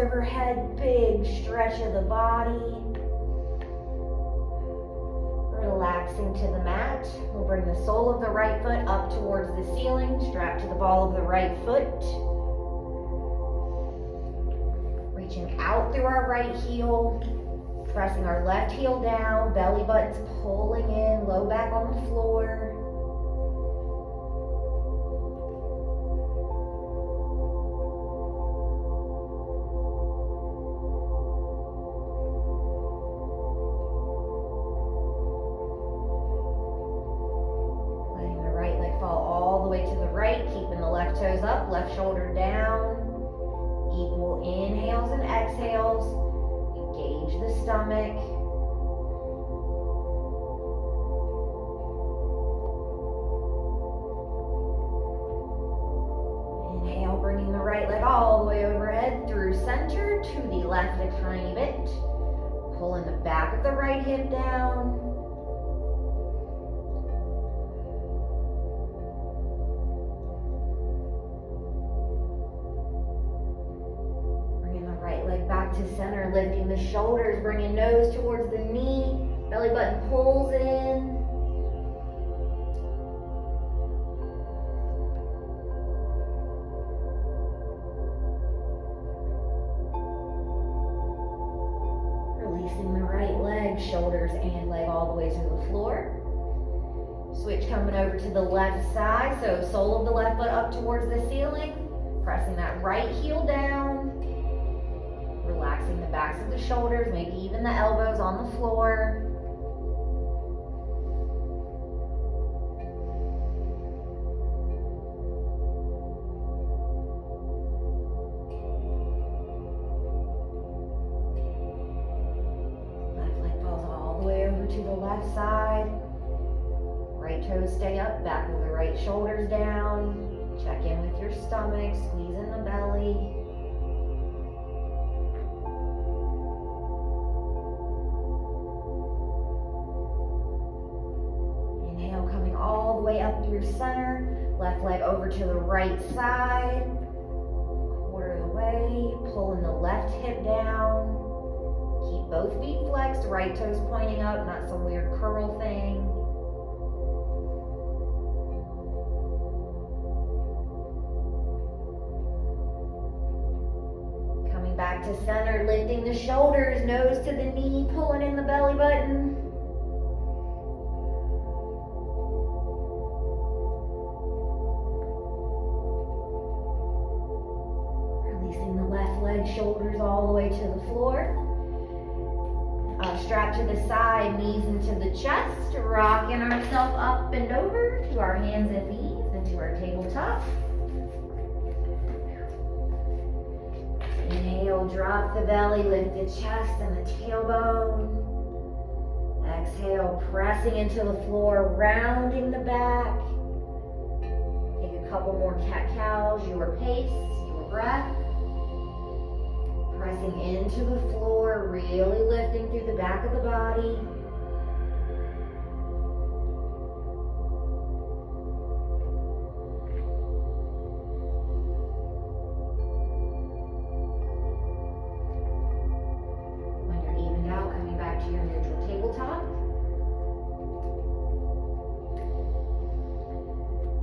overhead, big stretch of the body. Relaxing to the mat. We'll bring the sole of the right foot up towards the ceiling, strap to the ball of the right foot. Reaching out through our right heel, pressing our left heel down, belly buttons pulling in, low back on the floor. Keeping the left toes up, left shoulder down. Equal inhales and exhales. Engage the stomach. Inhale, bringing the right leg all the way overhead through center to the left a tiny bit. Pulling the back of the right hip down. To center, lifting the shoulders, bringing nose towards the knee, belly button pulls in. Releasing the right leg, shoulders and leg all the way to the floor. Switch coming over to the left side, so sole of the left foot up towards the ceiling, pressing that right heel down. Relaxing the backs of the shoulders, maybe even the elbows on the floor. Left leg falls all the way over to the left side. Right toes stay up, back of the right shoulders down. Check in with your stomach, squeeze in the belly. All the way up through center, left leg over to the right side, quarter of the way, pulling the left hip down, keep both feet flexed, right toes pointing up, not some weird curl thing. Coming back to center, lifting the shoulders, nose to the knee, pulling in the belly button. Shoulders all the way to the floor. Strap to the side, knees into the chest, rocking ourselves up and over to our hands and knees into our tabletop. Inhale, drop the belly, lift the chest and the tailbone. Exhale, pressing into the floor, rounding the back. Take a couple more cat-cows, your pace, your breath. Pressing into the floor, really lifting through the back of the body. When you're evened out, coming back to your neutral tabletop.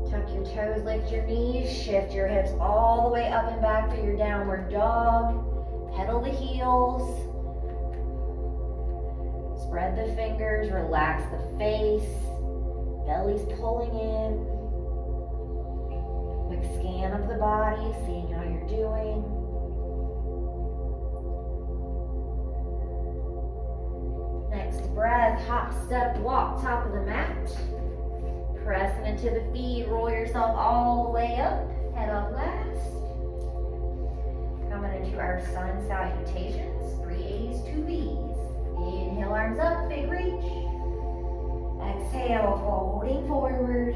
Tuck your toes, lift your knees, shift your hips all the way up and back for your downward dog. Pedal the heels, spread the fingers, relax the face, belly's pulling in. Quick scan of the body, seeing how you're doing. Next breath, hop, step, walk, top of the mat. Pressing into the feet, roll yourself all the way up, head up last. Coming into our sun salutations, 3 A's, 2 B's. Inhale, arms up, big reach. Exhale, folding forward.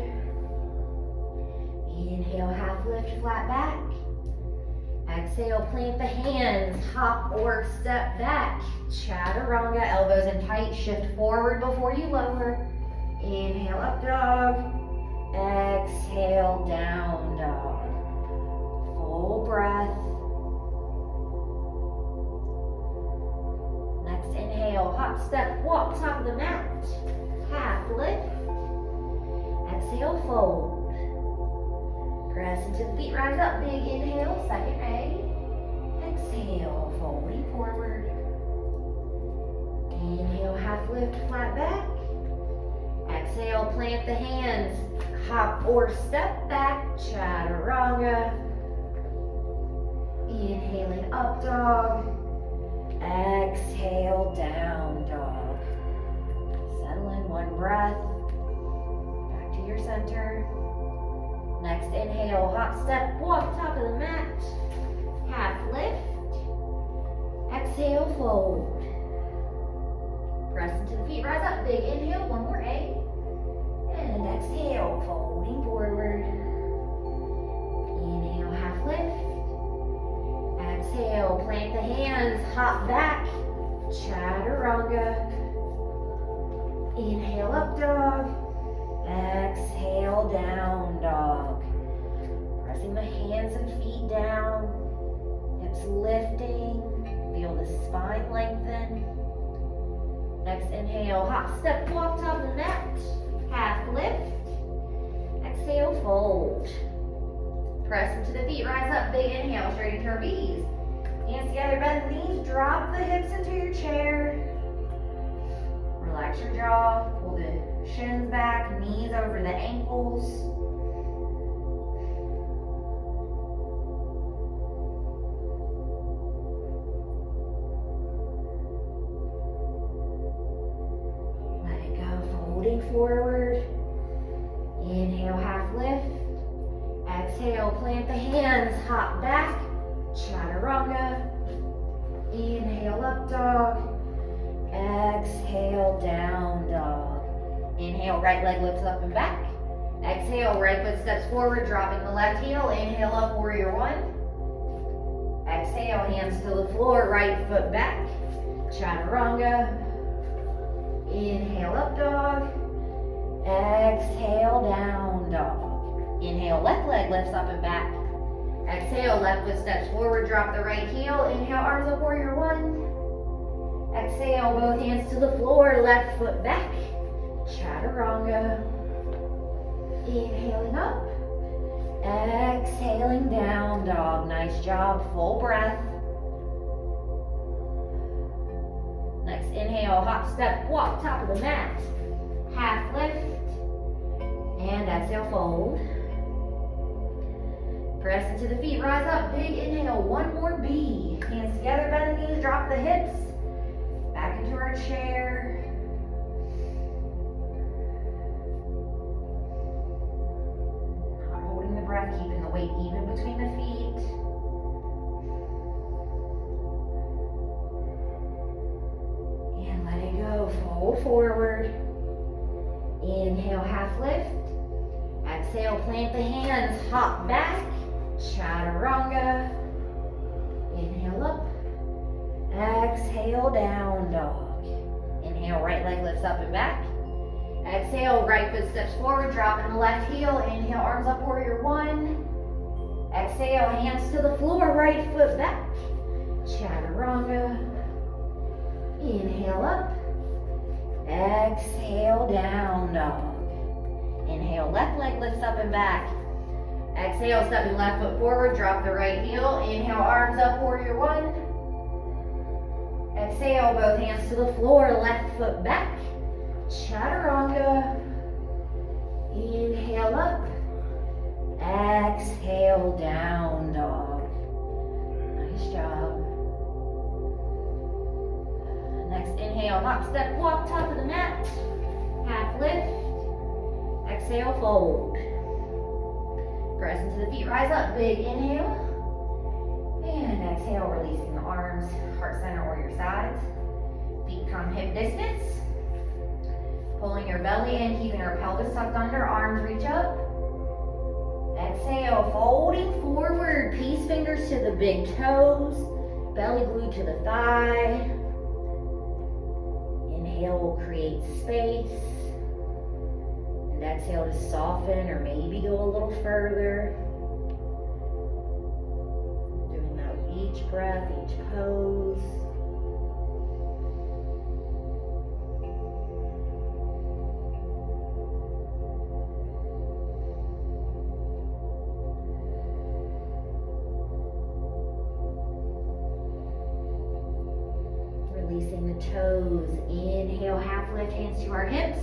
Inhale, half lift, flat back. Exhale, plant the hands, hop or step back. Chaturanga, elbows in tight, shift forward before you lower. Inhale, up dog. Exhale, down dog. Full breath. Inhale, hop, step, walk, top of the mat. Half lift. Exhale, fold. Press into the feet, rise up, big inhale, second A. Exhale, folding forward. Inhale, half lift, flat back. Exhale, plant the hands, hop or step back, chaturanga. Inhaling up dog. Exhale, down dog. Settle in, one breath. Back to your center. Next inhale, hop, step, walk, top of the mat. Half lift. Exhale, fold. Press into the feet, rise up, big inhale, one more A. And exhale, folding forward. Inhale, half lift. Exhale, plant the hands, hop back, chaturanga. Inhale, up dog. Exhale, down dog. Pressing the hands and feet down, hips lifting, feel the spine lengthen. Next inhale, hop, step, walk, top of the mat, half lift. Exhale, fold. Press into the feet, rise up, big inhale, straighten your knees. Hands together, bend the knees, drop the hips into your chair. Relax your jaw, pull the shins back, knees over the ankles. Let it go, folding forward. Inhale, half lift. Exhale, plant the hands, hop back, chaturanga. Inhale, up dog. Exhale, down dog. Inhale, right leg lifts up and back. Exhale, right foot steps forward, dropping the left heel. Inhale up, warrior one. Exhale, hands to the floor, right foot back. Chaturanga. Inhale, up dog. Exhale, down dog. Inhale, left leg lifts up and back. Exhale, left foot steps forward, drop the right heel. Inhale, arms up, warrior one. Exhale, both hands to the floor, left foot back. Chaturanga. Inhaling up. Exhaling down dog. Nice job, full breath. Next inhale, hop, step, walk, top of the mat. Half lift. And exhale, fold. Press into the feet, rise up, big inhale, one more B. Hands together, bend the knees, drop the hips. Back into our chair. Not holding the breath, keeping the weight even between the feet. And let it go, fold forward. Inhale, half lift. Exhale, plant the hands, hop back. Chaturanga. Inhale up. Exhale, down dog. Inhale, right leg lifts up and back. Exhale, right foot steps forward, dropping the left heel. Inhale, arms up, warrior one. Exhale, hands to the floor, right foot back. Chaturanga. Inhale up. Exhale, down dog. Inhale, left leg lifts up and back. Exhale, stepping left foot forward, drop the right heel. Inhale, arms up, warrior one. Exhale, both hands to the floor, left foot back. Chaturanga. Inhale up. Exhale, down dog. Nice job. Next inhale, hop, step, walk, top of the mat. Half lift. Exhale, fold. Press into the feet, rise up, big inhale. And exhale, releasing the arms, heart center or your sides. Feet come hip distance. Pulling your belly in, keeping your pelvis tucked under, arms reach up. Exhale, folding forward, peace fingers to the big toes, belly glued to the thigh. Inhale will create space. And exhale to soften or maybe go a little further. Doing that with each breath, each pose. Releasing the toes. Inhale, half lift, hands to our hips.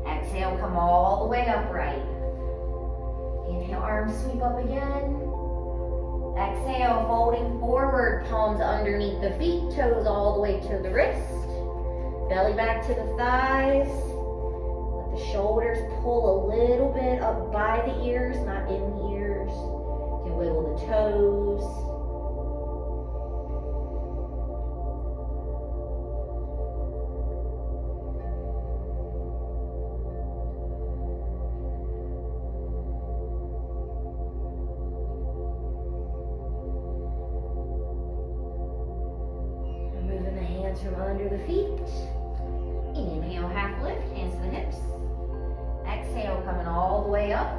Exhale, come all the way upright. Inhale, arms sweep up again. Exhale, folding forward, palms underneath the feet, toes all the way to the wrist. Belly back to the thighs. Let the shoulders pull a little bit up by the ears, not in the ears. You can wiggle the toes. From under the feet. Inhale, half lift, hands to the hips. Exhale, coming all the way up.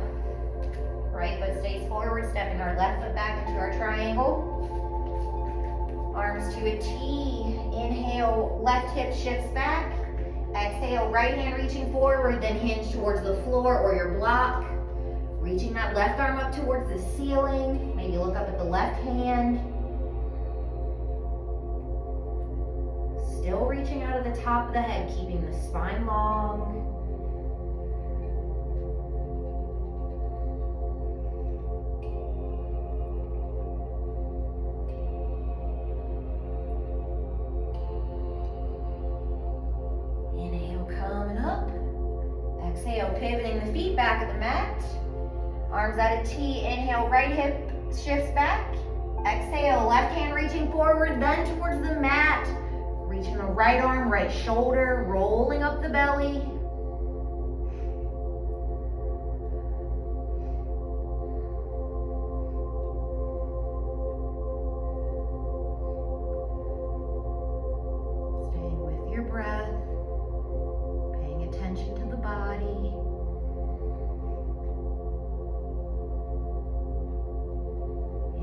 Right foot stays forward, stepping our left foot back into our triangle. Arms to a T. Inhale, left hip shifts back. Exhale, right hand reaching forward, then hinge towards the floor or your block. Reaching that left arm up towards the ceiling. Maybe look up at the left hand. Still reaching out of the top of the head, keeping the spine long. Inhale, coming up. Exhale, pivoting the feet back at the mat. Arms at a T. Inhale, right hip shifts back. Exhale, left hand reaching forward, then towards the mat. Reaching the right arm, right shoulder, rolling up the belly. Staying with your breath, paying attention to the body.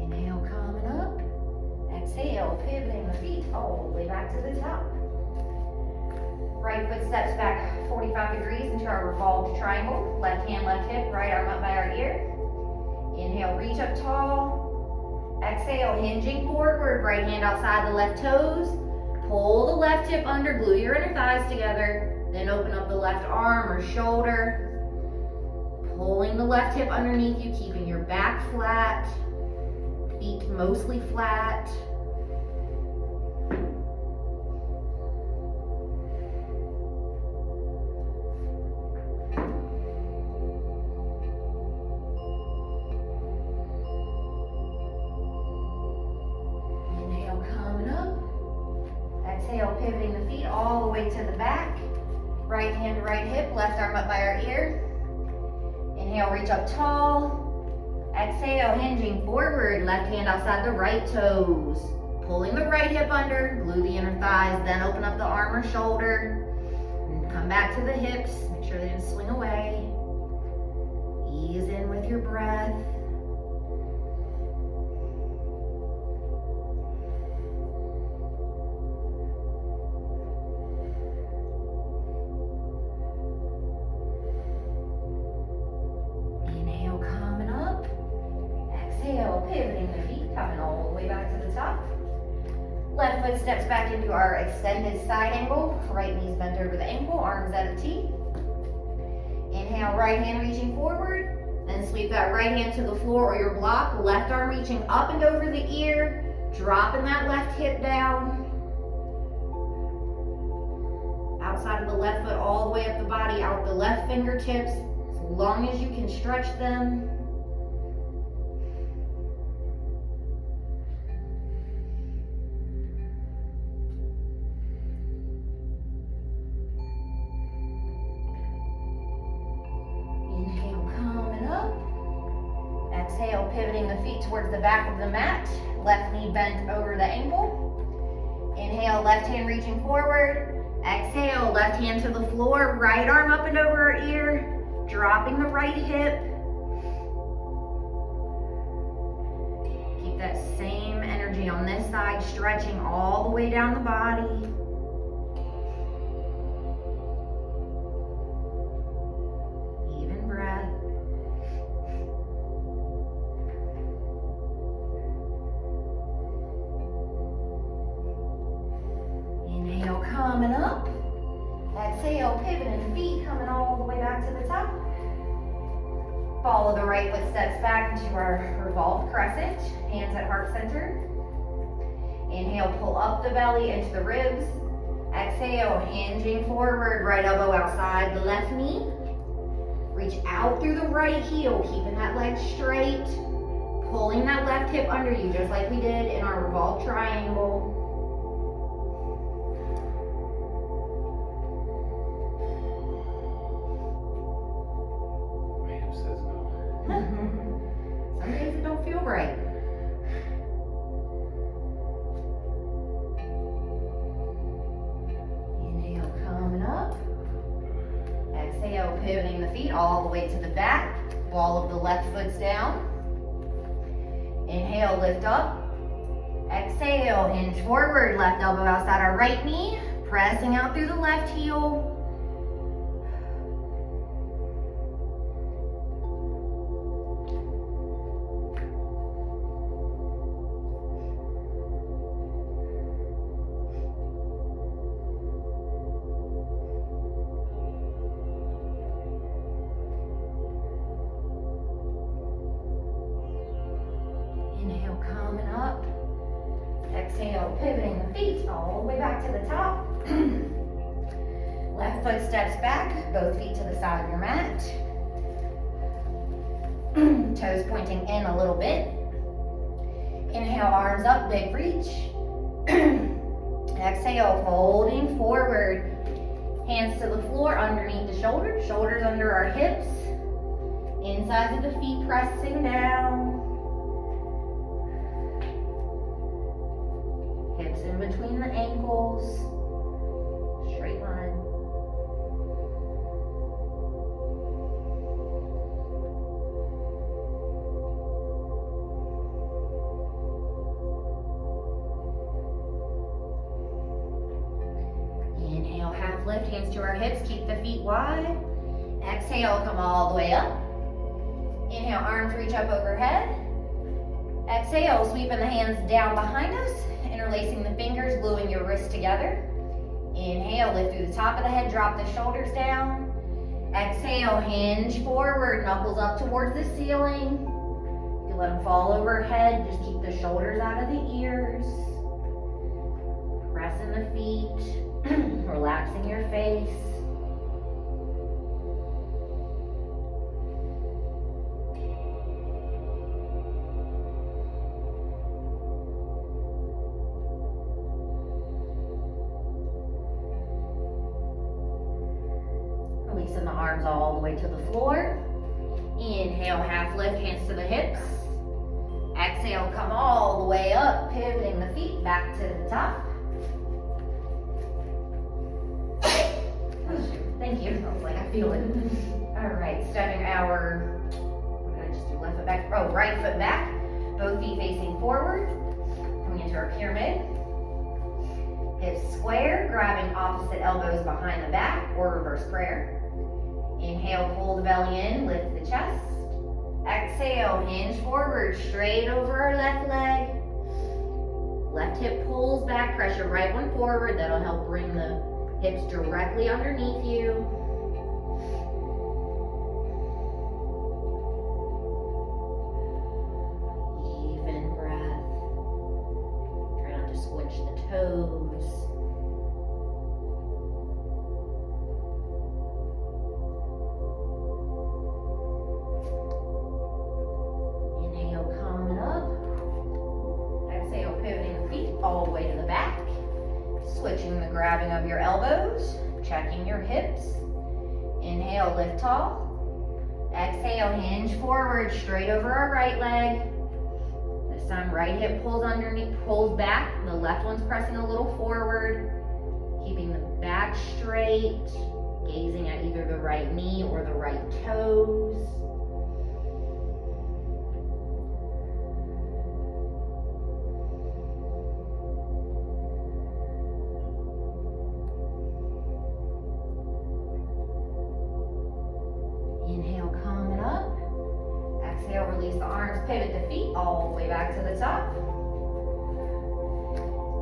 Inhale, coming up. Exhale, pivoting the feet all the way back to the top. Right foot steps back 45 degrees into our revolved triangle. Left hand, left hip, right arm up by our ear. Inhale, reach up tall. Exhale, hinging forward, right hand outside the left toes. Pull the left hip under, glue your inner thighs together. Then open up the left arm or shoulder. Pulling the left hip underneath you, keeping your back flat. Feet mostly flat. Inhale, coming up. Exhale, pivoting the feet all the way to the back. Right hand to right hip, left arm up by our ear. Inhale, reach up tall. Exhale, hinging forward, left hand outside the right toes. Pulling the right hip under, glue the inner thighs, then open up the arm or shoulder. And come back to the hips, make sure they didn't swing away. Ease in with your breath. Inhale, coming up. Exhale, pivoting the feet, coming all the way back to the top. Left foot steps back into our extended side angle. Right knee's bent over the ankle, arms at a T. Inhale, right hand reaching forward. Then sweep that right hand to the floor or your block. Left arm reaching up and over the ear. Dropping that left hip down. Outside of the left foot, all the way up the body, out the left fingertips. As long as you can stretch them. Exhale, pivoting the feet towards the back of the mat. Left knee bent over the ankle. Inhale, left hand reaching forward. Exhale, left hand to the floor. Right arm up and over our ear. Dropping the right hip. Keep that same energy on this side, stretching all the way down the body. Even breath. coming up. Exhale, pivoting the feet, coming all the way back to the top. Follow the right foot steps back into our revolved crescent, hands at heart center. Inhale, pull up the belly into the ribs. Exhale, hinging forward, right elbow outside the left knee. Reach out through the right heel, keeping that leg straight. Pulling that left hip under you, just like we did in our revolved triangle. My hip says no. Some days it don't feel right. Inhale, coming up. Exhale, pivoting the feet all the way to the back. Ball of the left foot's down. Inhale, lift up. Exhale, hinge forward, left elbow outside our right knee. Pressing out through the left heel. Inhale, coming up. Exhale, pivoting the feet all the way back to the top. Left foot steps back, both feet to the side of your mat. Toes pointing in a little bit. Inhale, arms up, big reach. Exhale, folding forward. Hands to the floor underneath the shoulders, shoulders under our hips. Insides of the feet pressing down. Hips in between the ankles. Straight line. Inhale, half lift, hands to our hips, keep the feet wide. Exhale, come all the way up. Inhale, arms reach up overhead. Exhale, sweeping the hands down behind us. Interlacing the fingers, gluing your wrists together. Inhale, lift through the top of the head, drop the shoulders down. Exhale, hinge forward, knuckles up towards the ceiling. You let them fall overhead, just keep the shoulders out of the ears. Pressing the feet, relaxing your face. Releasing the arms all the way to the floor. Inhale, half lift, hands to the hips. Exhale, come all the way up, pivoting the feet back to the top. Thank you. I was like, I feel it. All right, stepping our, we're gonna just do left foot back, right foot back. Both feet facing forward. Coming into our pyramid. Hips square, grabbing opposite elbows behind the back or reverse prayer. Inhale, pull the belly in, lift the chest. Exhale, hinge forward, straight over our left leg. Left hip pulls back, pressure right one forward. That'll help bring the hips directly underneath you. Even breath. Try not to squinch the toes. All the way to the back, switching the grabbing of your elbows, checking your hips. Inhale, lift tall. Exhale, hinge forward, straight over our right leg. This time, right hip pulls underneath, pulls back. The left one's pressing a little forward, keeping the back straight, gazing at either the right knee or the right toes. Inhale, coming up. Exhale, release the arms, pivot the feet all the way back to the top.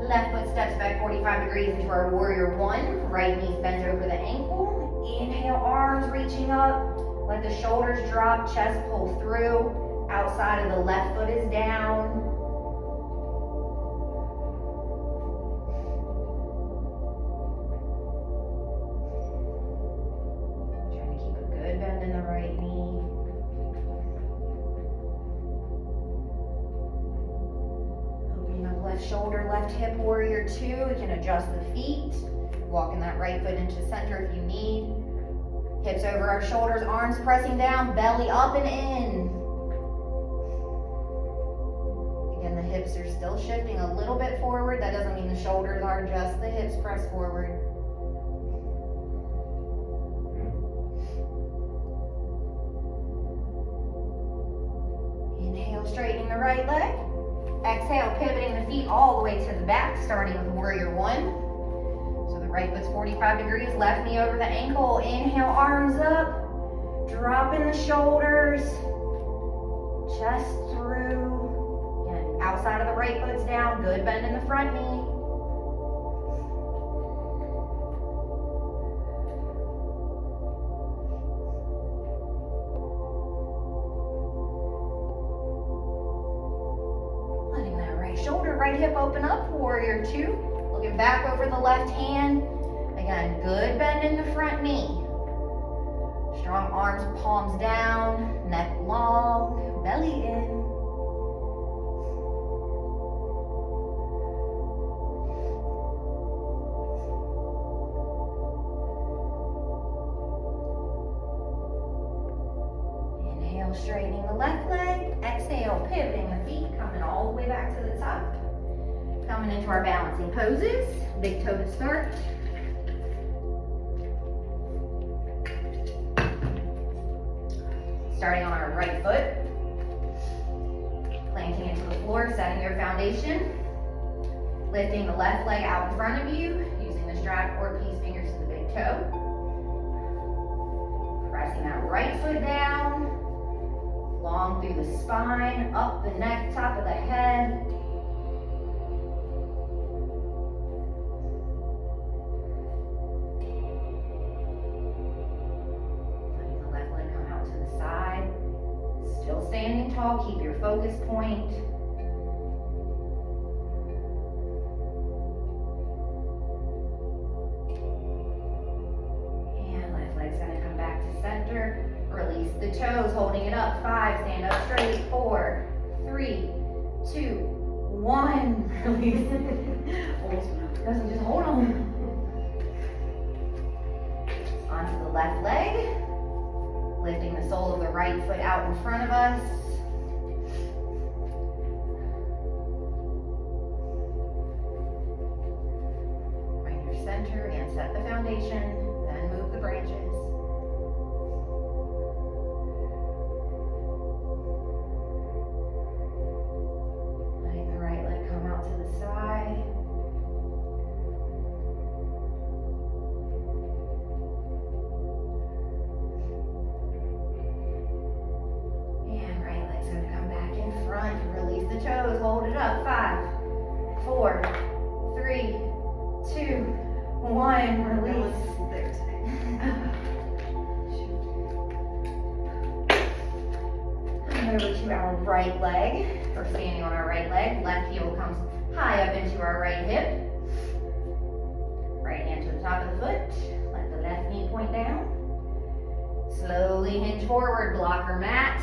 Left foot steps back 45 degrees into our warrior one. Right knee bends over the ankle. Inhale, arms reaching up. Let the shoulders drop, chest pull through. Outside of the left foot is down. Trying to keep a good bend in the right knee. Opening up left shoulder, left hip, warrior two. We can adjust the feet. Walking that right foot into center if you need. Hips over our shoulders, arms pressing down, belly up and in. Again, the hips are still shifting a little bit forward. That doesn't mean the shoulders are, just the hips press forward. Inhale, straightening the right leg. Exhale, pivoting the feet all the way to the back, starting with warrior one. Right foot's 45 degrees, left knee over the ankle. Inhale, arms up. Dropping the shoulders. Chest through. Again, outside of the right foot's down. Good bend in the front knee. Letting that right shoulder, right hip open up. Warrior two. Looking back over the left hand. Again, good bend in the front knee. Strong arms, palms down, neck long, belly in. Inhale, straightening the left leg. Exhale, pivoting the feet, coming all the way back to the top. Coming into our balancing poses. Big toe to start. Starting on our right foot. Planting into the floor, setting your foundation. Lifting the left leg out in front of you, using the strap or peace fingers to the big toe. Pressing that right foot down. Long through the spine, up the neck, top of the head. Standing tall, keep your focus point. And left leg's gonna come back to center. Release the toes, holding it up. 5, stand up straight. 4, 3, 2, 1. Release. Just hold on. Onto the left leg. Lifting the sole of the right foot out in front of us. Find your center and set the foundation, then move the branches. Letting the right leg come out to the side. Release the toes, hold it up. 5, 4, 3, 2, 1. Release. Come over to our right leg. We're standing on our right leg. Left heel comes high up into our right hip. Right hand to the top of the foot. Let the left knee point down. Slowly hinge forward, blocker mat.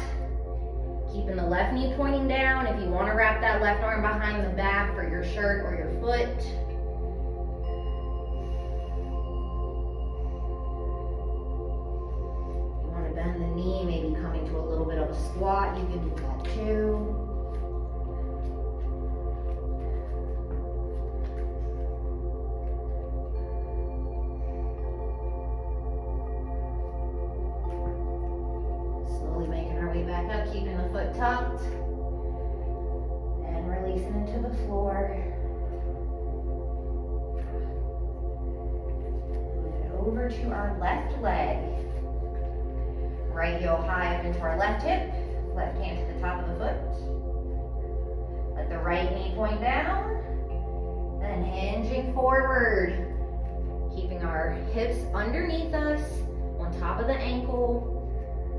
Keeping the left knee pointing down. If you want to wrap that left arm behind the back for your shirt or your foot. If you want to bend the knee, maybe coming to a little bit of a squat, you can do that too. Back up, keeping the foot tucked, and releasing into the floor. Move it over to our left leg. Right heel high up into our left hip, left hand to the top of the foot. Let the right knee point down, then forward. Keeping our hips underneath us, on top of the ankle.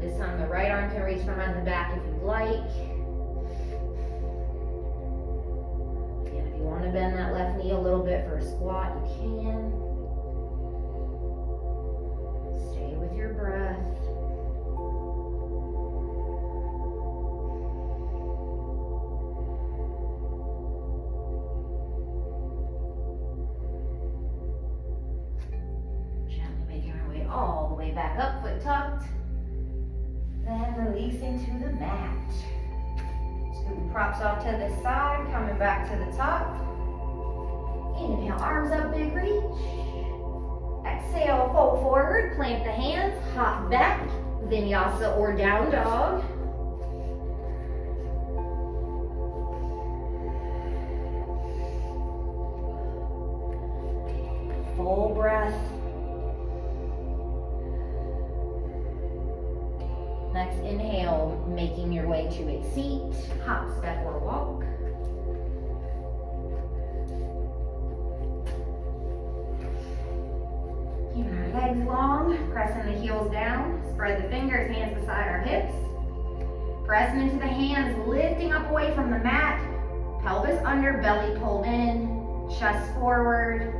This time the right arm can reach behind the back if you'd like. And if you want to bend that left knee a little bit for a squat, you can. Stay with your breath. Gently making our way all the way back up, foot tucked. Then releasing to the mat. Scooting props off to the side, coming back to the top. Inhale, arms up, big reach. Exhale, fold forward, plant the hands, hop back, vinyasa or down dog. Full breath. Next inhale, making your way to a seat, hop, step, or walk. Keeping our legs long, pressing the heels down, spread the fingers, hands beside our hips. Pressing into the hands, lifting up away from the mat, pelvis under, belly pulled in, chest forward.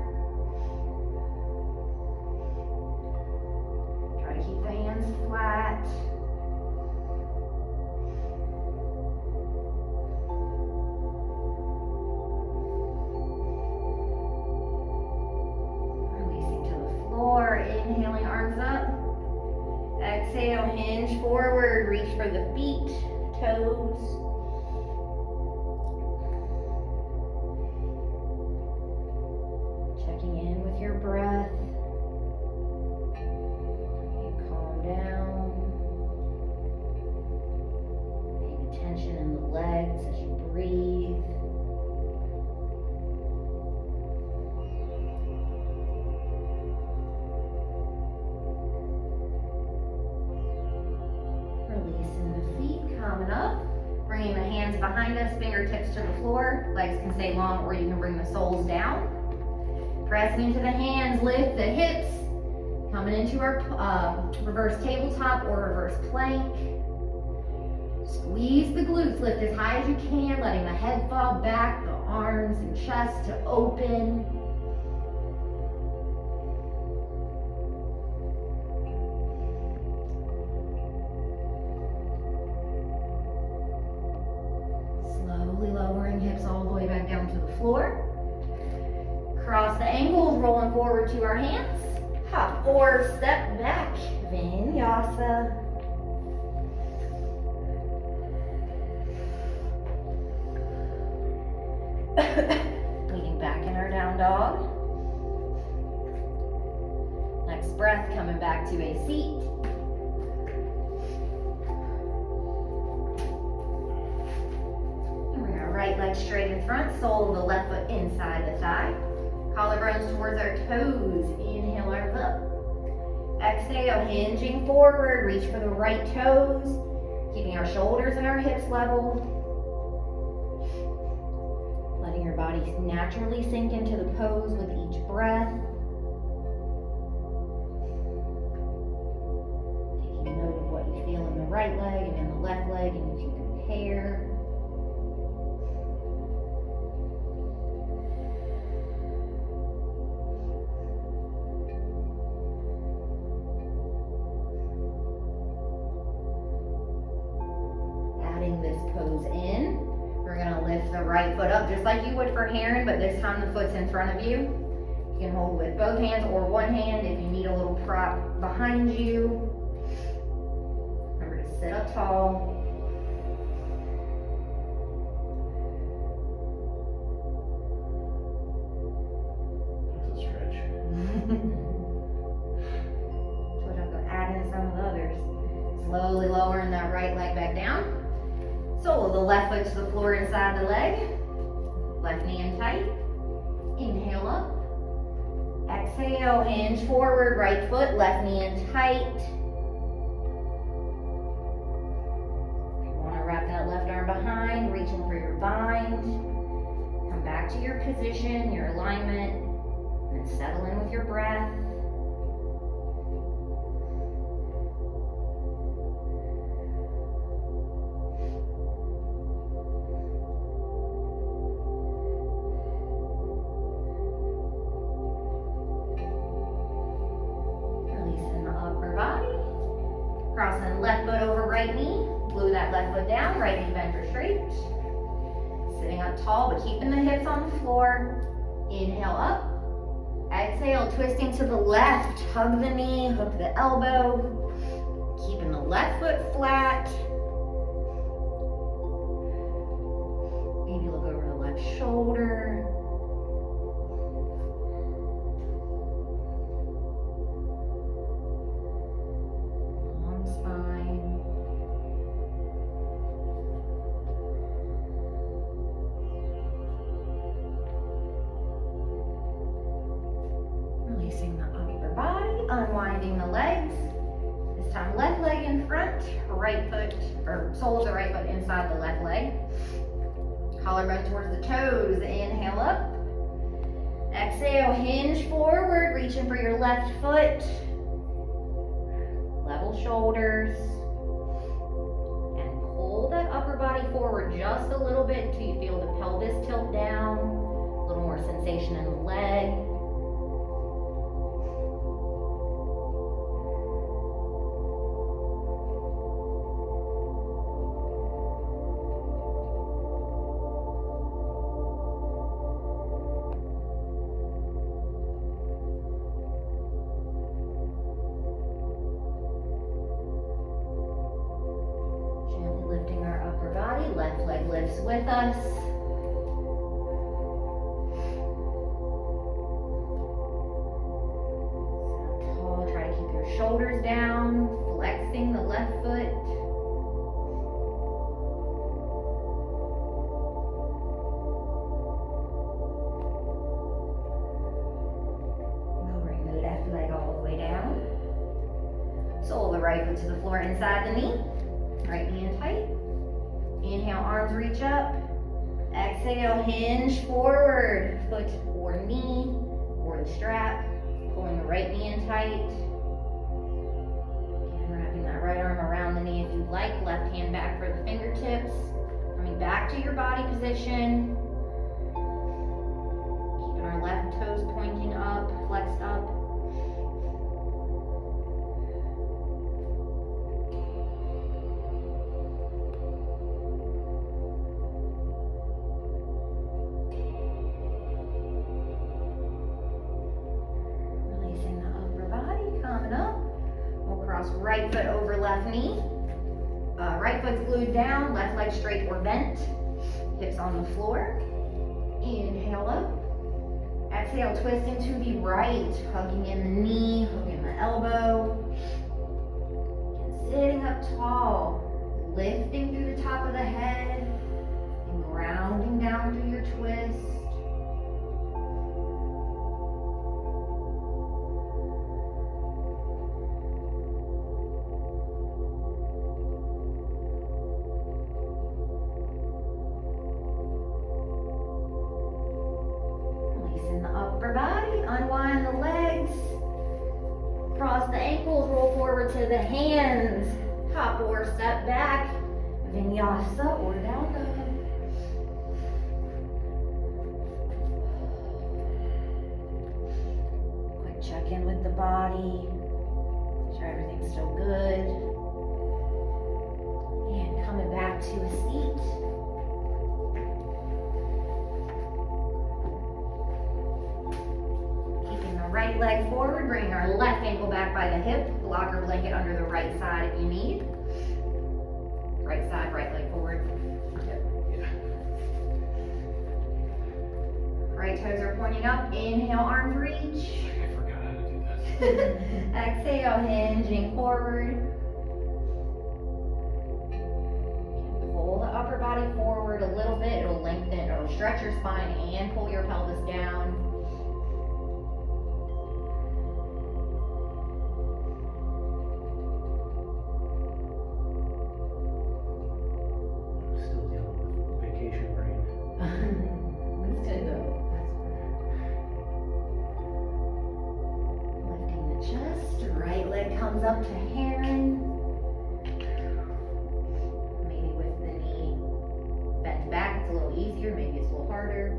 Try to keep the hands flat. Inhaling, arms up. Exhale, hinge forward, reach for the feet, toes. Checking in with your breath. You calm down. Paying attention in the legs as you breathe. Coming up, bringing the hands behind us, fingertips to the floor. Legs can stay long, or you can bring the soles down. Pressing into the hands, lift the hips. Coming into our reverse tabletop or reverse plank. Squeeze the glutes, lift as high as you can, letting the head fall back, the arms and chest to open. Lowering hips all the way back down to the floor. Cross the ankles, rolling forward to our hands. Hop or step back, vinyasa. Leaning back in our down dog. Next breath, coming back to a seat. Right leg straight in front, sole of the left foot inside the thigh. Collarbones towards our toes. Inhale, arms up. Exhale, hinging forward, reach for the right toes. Keeping our shoulders and our hips level. Letting your body naturally sink into the pose with each breath. Taking note of what you feel in the right leg and in the left leg, and you can compare. This pose in. We're going to lift the right foot up just like you would for heron, but this time the foot's in front of you. You can hold with both hands or one hand if you need a little prop behind you. Remember to sit up tall. That's a stretch. So I'm going to add in some of the others. Slowly lowering that right leg back down. Sole of the left foot to the floor inside the leg. Left knee in tight. Inhale up. Exhale, hinge forward, right foot, left knee in tight. If you want to wrap that left arm behind, reaching for your bind. Come back to your position, your alignment. And then settle in with your breath. Releasing the upper body. Crossing left foot over right knee. Glue that left foot down, right knee bent or straight. Sitting up tall, but keeping the hips on the floor. Inhale up. Exhale, twisting to the left. Hug the knee, hook the elbow. Keeping the left foot flat. Maybe look over the left shoulder. Long spine. Releasing the upper body, unwinding the legs. This time left leg in front, right foot, or sole of the right foot inside the left leg. Collarbone towards the toes, inhale up. Exhale, hinge forward, reaching for your left foot. Level shoulders. And pull that upper body forward just a little bit until you feel the pelvis tilt down. A little more sensation in the leg. Left leg lifts with us. Sit tall, try to keep your shoulders down, flexing the left foot. Lowering the left leg all the way down. Sole of the right foot to the floor inside the knee. Right knee in tight. Inhale, arms reach up. Exhale, hinge forward. Foot or knee or the strap. Pulling the right knee in tight. Again, wrapping that right arm around the knee if you'd like. Left hand back for the fingertips. Coming back to your body position. Keeping our left toes pointing up, flexed up. Right foot over left knee. Right foot's glued down, left leg straight or bent. Hips on the floor. Inhale up. Exhale, twisting to the right. Hugging in the knee, hugging the elbow. And sitting up tall. Lifting through the top of the head. And grounding down through your twist. Unwind the legs, cross the ankles, roll forward to the hands, hop or step back, vinyasa or down dog. Quick check in with the body, make sure everything's still good. And coming back to a seat. Right leg forward, bringing our left ankle back by the hip, blocker blanket under the right side if you need. Right side, right leg forward. Yeah. Right toes are pointing up, inhale, arms reach. I forgot how to do this. Exhale, hinging forward. Pull the upper body forward a little bit, it'll lengthen, it'll stretch your spine and pull your pelvis down. comes up to heron. Maybe with the knee bent back, it's a little easier, maybe it's a little harder.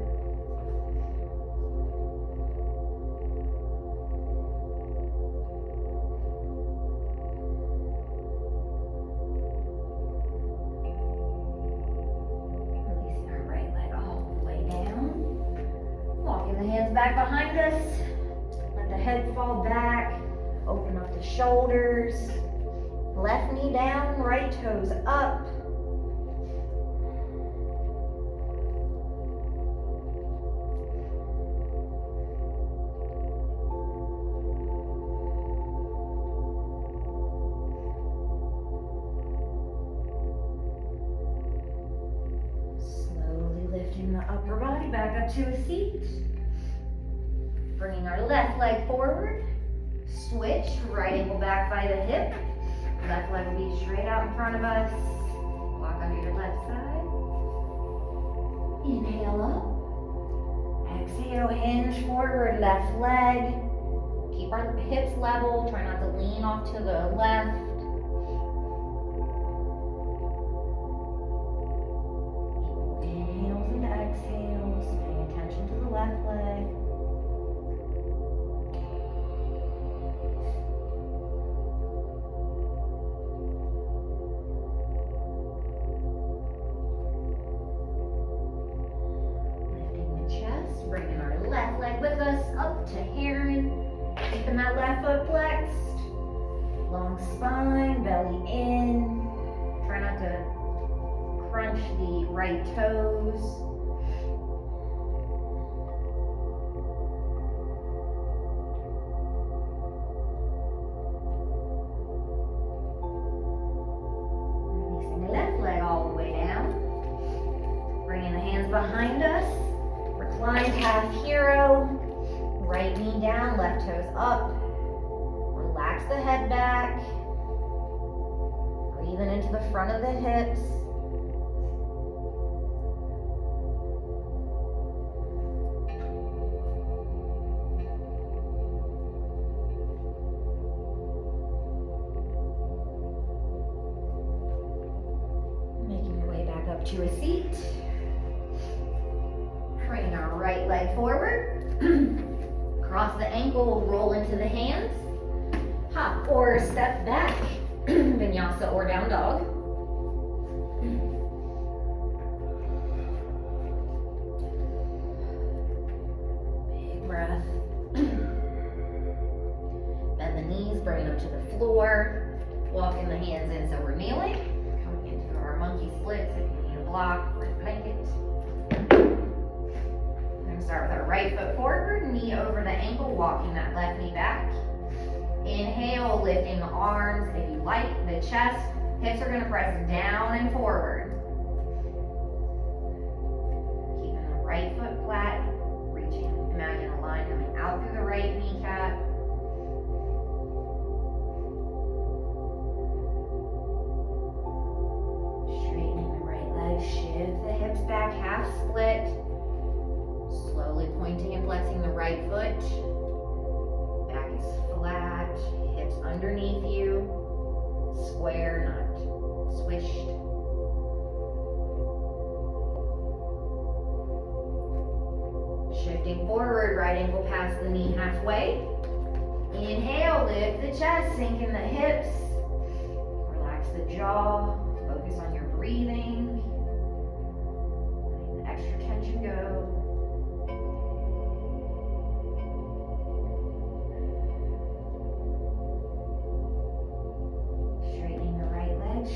Releasing our right leg all the way down. Walking the hands back behind us. Let the head fall back. Open up the shoulders. Left knee down, right toes up. Slowly lifting the upper body back up to a seat. Bringing our left leg forward. Switch, right ankle back by the hip. Left leg will be straight out in front of us. Walk under your left side. Inhale up. Exhale, hinge forward, left leg. Keep our hips level. Try not to lean off to the left. Inhales and exhales. Paying attention to the left leg. Bringing our left leg with us up to heron. Keeping that left foot flexed. Long spine, belly in. Try not to crunch the right toes. Releasing the left leg all the way down. Bringing the hands behind us. Reclined half hero, right knee down, left toes up. Relax the head back. Breathing into the front of the hips. Making your way back up to a seat. Bring our right leg forward. Cross the ankle, roll into the hands. Hop or step back. Vinyasa or down dog. Big breath. Bend the knees, bring them to the floor. Walking the hands in so we're kneeling. Coming into our monkey splits if you need a block or a blanket. Start with our right foot forward, knee over the ankle, walking that left knee back. Inhale, lifting the arms. If you like, the chest, hips are going to press down and forward. Keeping the right foot flat, reaching, imagine a line coming out through the right kneecap. Straightening the right leg, shift the hips back, half split. Slowly pointing and flexing the right foot. Back is flat, hips underneath you. Square, not swished. Shifting forward, right ankle past the knee halfway. Inhale, lift the chest, sink in the hips. Relax the jaw, focus on your breathing. Letting the extra tension go.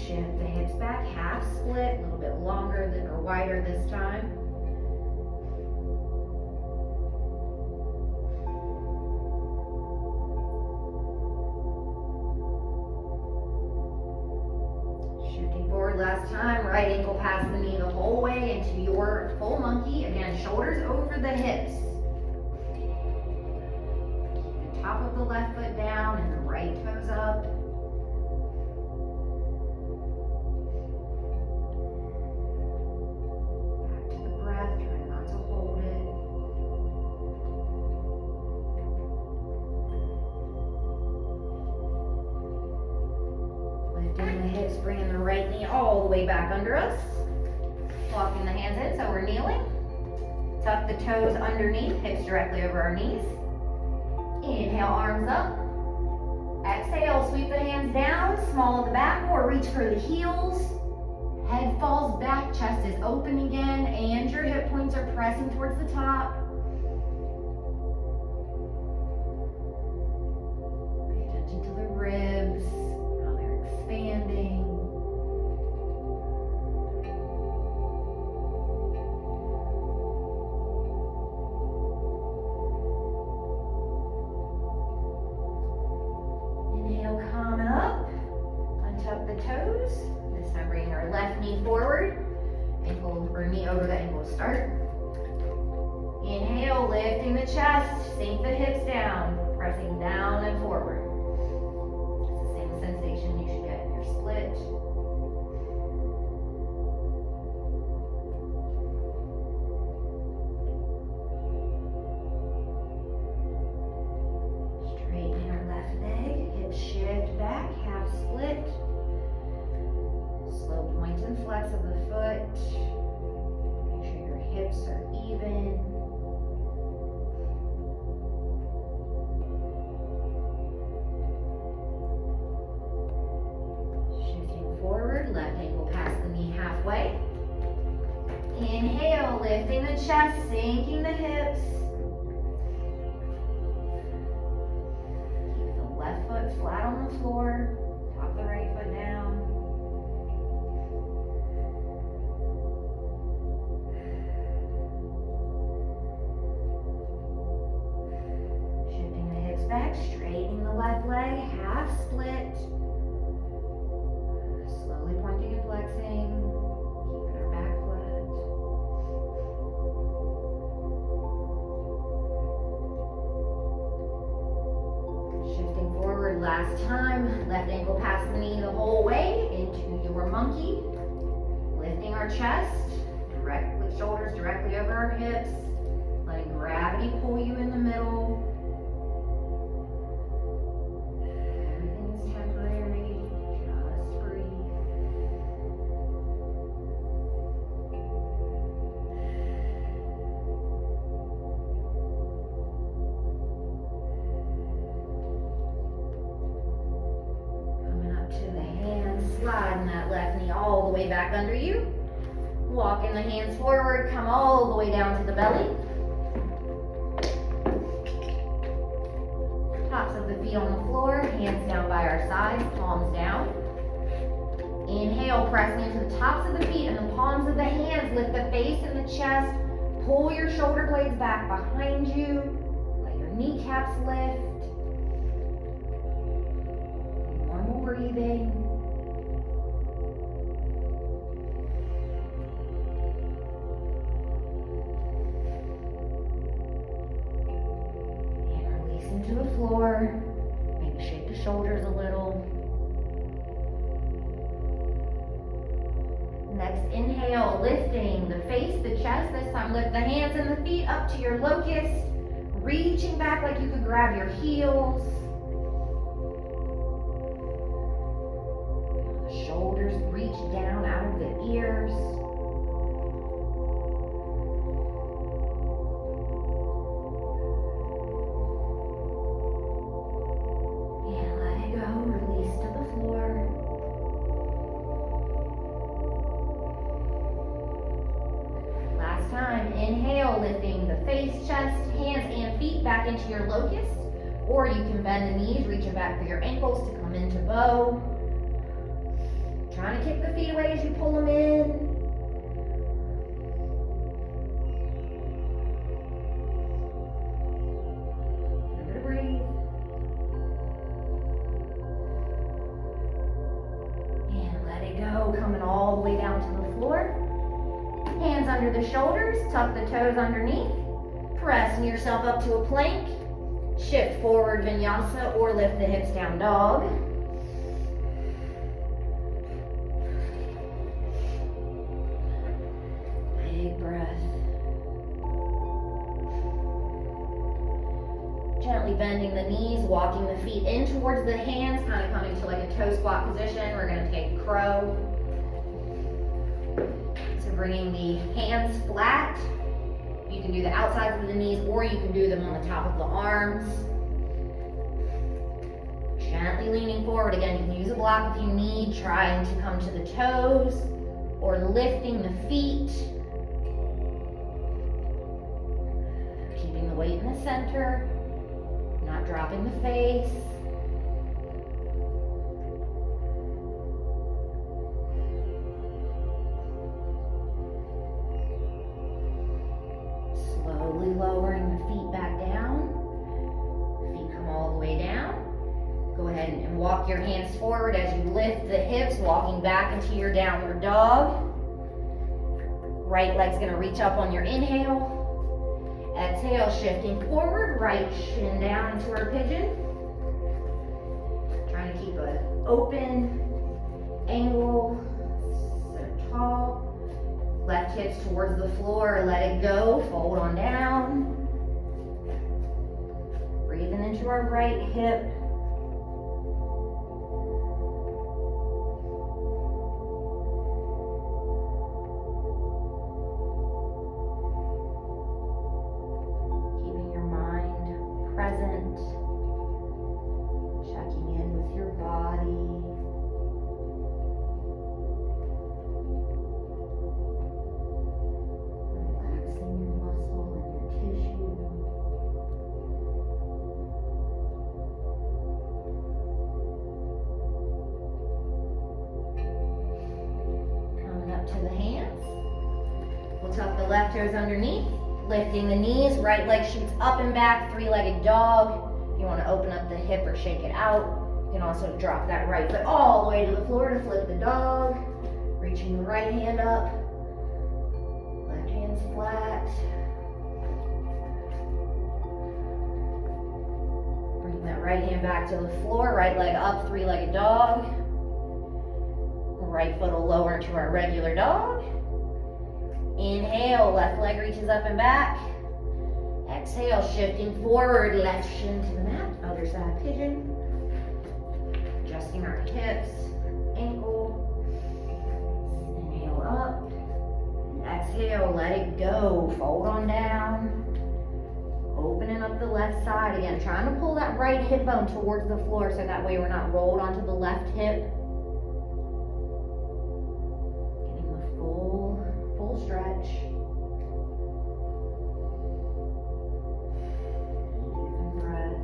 Shift the hips back, half split, a little bit longer or wider this time. Shifting forward last time, right ankle past the knee the whole way into your full monkey. Again, shoulders over the hips. Keep the top of the left foot down and the right toes up. way back under us. Walking the hands in, so we're kneeling. Tuck the toes underneath, hips directly over our knees. Inhale, arms up. Exhale, sweep the hands down, small at the back, or reach for the heels. Head falls back, chest is open again, and your hip points are pressing towards the top. Pay attention to the ribs, how they're expanding. Inhale, come up, untuck the toes. This time bring our left knee forward, ankle or knee over the ankle to start. Inhale, lifting the chest, sink the hips down, pressing down and forward. It's the same sensation you should get in your split. Straightening our left leg, hips shift back, half split. Slow point and flex of the foot. Make sure your hips are even. Shifting forward, left ankle past the knee halfway. Inhale, lifting the chest, sinking the hips. Keep the left foot flat on the floor. Top the right foot down. Shifting the hips back, straightening the left leg, half split. Slowly pointing and flexing, keeping our back flat. Shifting forward last time, left ankle past the knee the whole way into your monkey. Lifting our chest, direct with shoulders directly over our hips. Letting gravity pull you in the middle. Everything is temporary, just breathe. Coming up to the hands, sliding that left knee all the way back under you. Walking the hands forward, come all the way down to the belly. Tops of the feet on the floor, hands down by our sides, palms down. Inhale, pressing into the tops of the feet and the palms of the hands. Lift the face and the chest. Pull your shoulder blades back behind you. Let your kneecaps lift. Normal breathing. To the floor, maybe shake the shoulders a little. Next, inhale, lifting the face, the chest. This time, lift the hands and the feet up to your locust, reaching back like you could grab your heels. The shoulders reach down out of the ears. Inhale, lifting the face, chest, hands, and feet back into your locust. Or you can bend the knees, reaching back for your ankles to come into bow. Trying to kick the feet away as you pull them in. Remember to breathe. And let it go, coming all the way down to the floor. Hands under the shoulders, tuck the toes underneath, pressing yourself up to a plank, shift forward vinyasa or lift the hips down dog. Big breath. Gently bending the knees, walking the feet in towards the hands, kind of coming to like a toe squat position. We're going to take crow. So bringing the hands flat. You can do the outsides of the knees or you can do them on the top of the arms. Gently leaning forward. Again, you can use a block if you need, trying to come to the toes or lifting the feet. Keeping the weight in the center, not dropping the face. Slowly lowering the feet back down. Feet come all the way down. Go ahead and walk your hands forward as you lift the hips, walking back into your downward dog. Right leg's gonna reach up on your inhale. Exhale, shifting forward, right shin down into our pigeon. Trying to keep an open angle, sit tall. Left hips towards the floor, let it go, fold on down. Breathing into our right hip. Keeping your mind present, checking in with your body. To the hands. We'll tuck the left toes underneath, lifting the knees, right leg shoots up and back, three-legged dog. If you want to open up the hip or shake it out, you can also drop that right foot all the way to the floor to flip the dog. Reaching the right hand up, left hand's flat. Bring that right hand back to the floor, right leg up, three-legged dog. Right foot will lower into our regular dog. Inhale, left leg reaches up and back. Exhale, shifting forward, left shin to the mat, other side pigeon. Adjusting our hips, ankle. Inhale up. Exhale, let it go, fold on down. Opening up the left side again, trying to pull that right hip bone towards the floor so that way we're not rolled onto the left hip. Full stretch. Deep breath.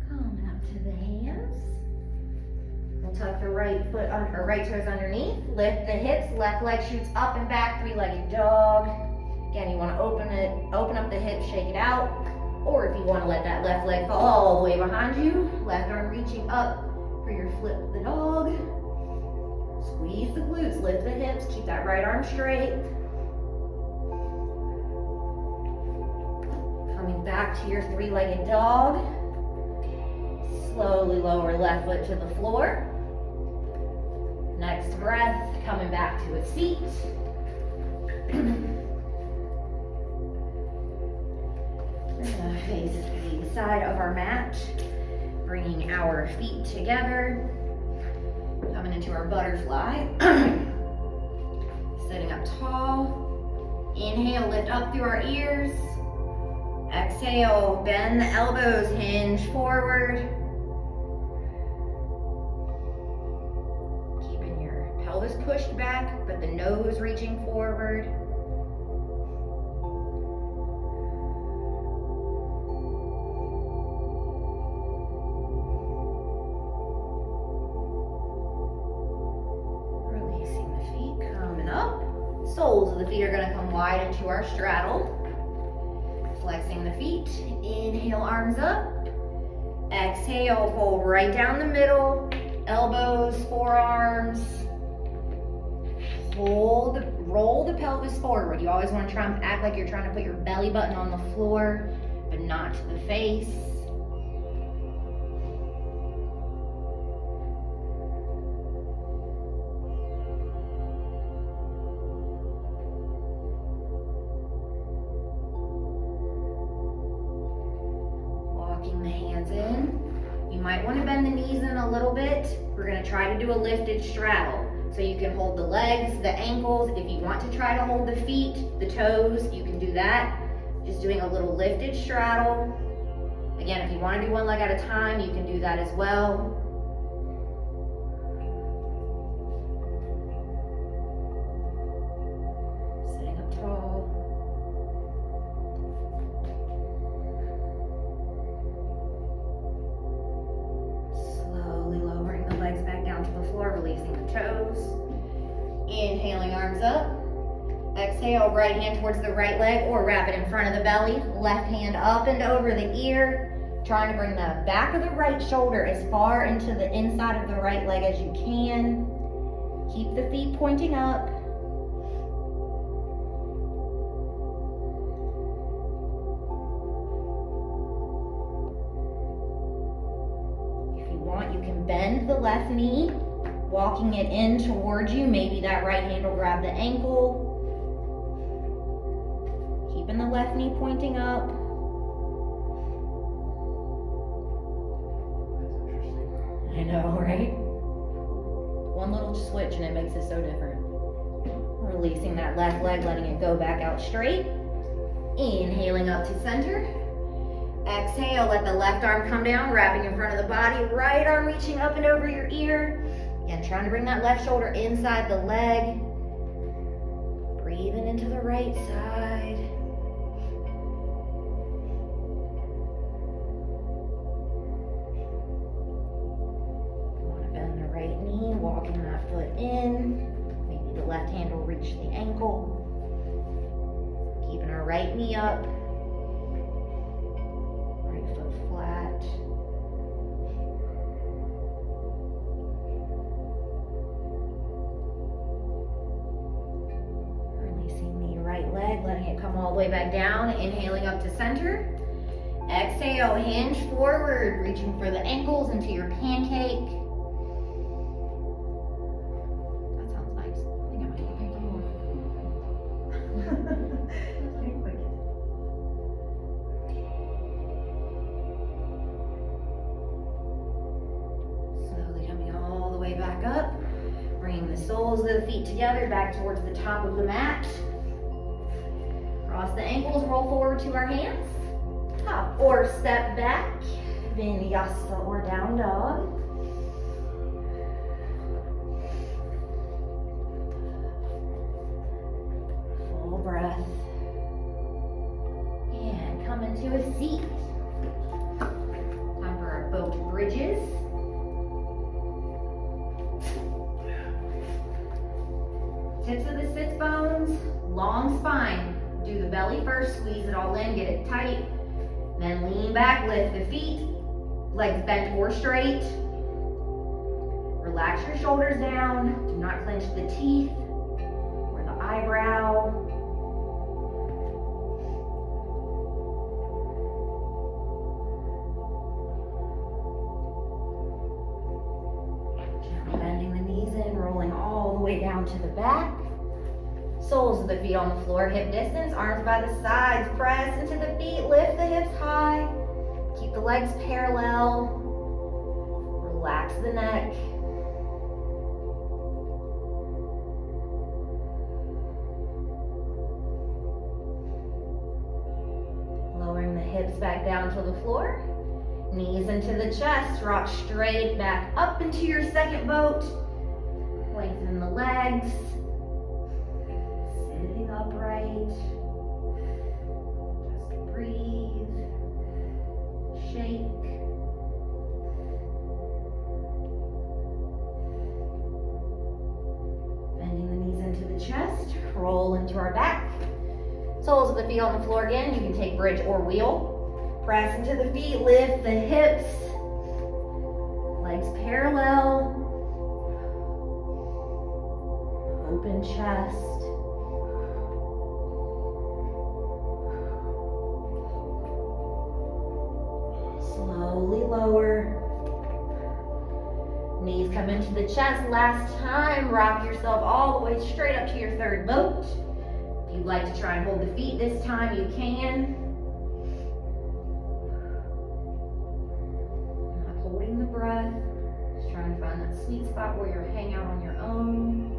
Coming up to the hands. We'll tuck the right foot on, or right toes underneath. Lift the hips, left leg shoots up and back, three-legged dog. Again, you want to open up the hips, shake it out. Or if you want to let that left leg fall all the way behind you, left arm reaching up for your flip the dog. Squeeze the glutes, lift the hips, keep that right arm straight. Coming back to your three-legged dog. Slowly lower left foot to the floor. Next breath, coming back to a seat. Face the side of our mat, bringing our feet together. Coming into our butterfly. Sitting up tall. Inhale, lift up through our ears. Exhale, bend the elbows, hinge forward. Pelvis pushed back, but the nose reaching forward. Releasing the feet, coming up. Soles of the feet are going to come wide into our straddle. Flexing the feet. Inhale, arms up. Exhale, fold right down the middle. Elbows, forearms. Roll the pelvis forward. You always want to try and act like you're trying to put your belly button on the floor, but not to the face. might want to bend the knees in a little bit. We're going to try to do a lifted straddle. So you can hold the legs, the ankles. If you want to try to hold the feet, the toes, you can do that. Just doing a little lifted straddle. Again, if you want to do one leg at a time, you can do that as well. Sitting up tall. Slowly lowering the legs back down to the floor, releasing the toes. Inhaling, arms up. Exhale, right hand towards the right leg or wrap it in front of the belly. Left hand up and over the ear. Trying to bring the back of the right shoulder as far into the inside of the right leg as you can. Keep the feet pointing up. If you want, you can bend the left knee, walking it in towards you. Maybe that right hand will grab the ankle. Keeping the left knee pointing up. I know, right? One little switch and it makes it so different. Releasing that left leg, letting it go back out straight. Inhaling up to center. Exhale, let the left arm come down, wrapping in front of the body. Right arm reaching up and over your ear. Again, trying to bring that left shoulder inside the leg. Breathing into the right side. Walking that foot in. Maybe the left hand will reach the ankle. Keeping our right knee up. Right foot flat. Releasing the right leg, letting it come all the way back down. Inhaling up to center. Exhale, hinge forward, reaching for the ankles into your pancake. Slowly coming all the way back up. Bringing the soles of the feet together back towards the top of the mat. Cross the ankles, roll forward to our hands. Hop or step back. Vinyasa or down dog. Full breath. And come into a seat. Time for our boat bridges. Tips of the sits bones, long spine. Do the belly first, squeeze it all in, get it tight. Then lean back, lift the feet, legs bent or straight. Relax your shoulders down. Do not clench the teeth or the eyebrow. Gently bending the knees in, rolling all the way down to the back. Soles of the feet on the floor, hip distance, arms by the sides, press into the feet, lift the hips high. Keep the legs parallel. Relax the neck. Lowering the hips back down to the floor. Knees into the chest, rock straight back up into your second boat. Lengthen the legs. Sitting upright. Just breathe. Shake. Bending the knees into the chest. Roll into our back. Soles of the feet on the floor again. You can take bridge or wheel. Press into the feet, lift the hips. Legs parallel. Open chest. Slowly lower. Knees come into the chest. Last time, rock yourself all the way straight up to your third boat. If you'd like to try and hold the feet this time, you can. Not holding the out or you'll hang out on your own.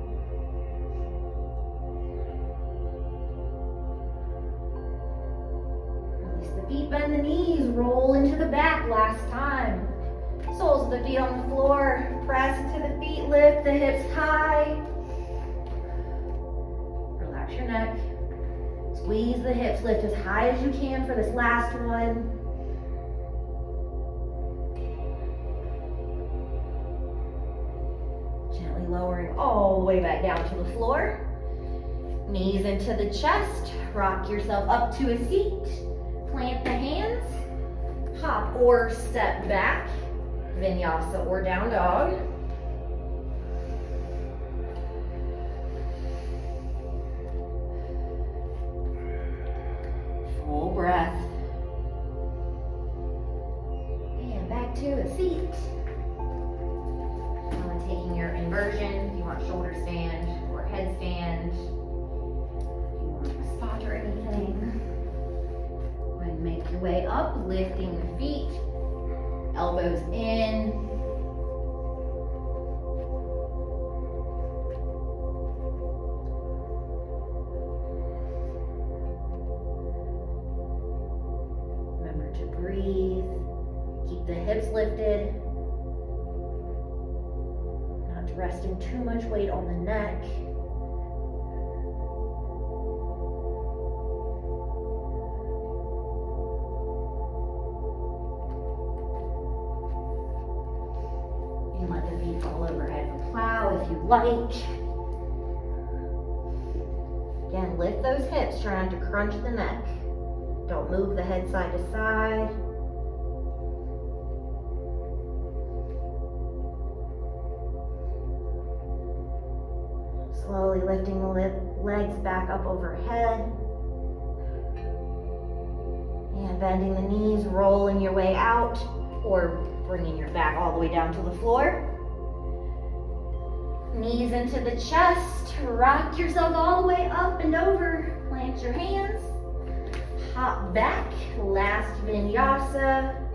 Release the feet, bend the knees, roll into the back. Last time. Soles of the feet on the floor. Press into the feet, lift the hips high. Relax your neck. Squeeze the hips, lift as high as you can for this last one. Gently lowering all the way back down to the floor. Knees into the chest. Rock yourself up to a seat. Plant the hands. Hop or step back. Vinyasa or down dog. Full breath. And back to a seat. Taking your inversion, if you want shoulder stand or headstand, if you want a spot or anything. Go ahead and make your way up, lifting the feet, elbows in. Remember to breathe, keep the hips lifted. Resting too much weight on the neck. You can let the feet fall overhead for plow if you like. Again, lift those hips, trying to crunch the neck. Don't move the head side to side. Slowly lifting the legs back up overhead. And bending the knees, rolling your way out, or bringing your back all the way down to the floor. Knees into the chest. Rock yourself all the way up and over. Plant your hands. Hop back. Last vinyasa.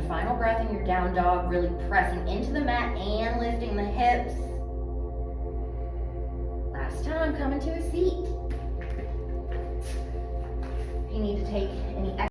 Final breath in your down dog, really pressing into the mat and lifting the hips. Last time, coming to a seat. If you need to take any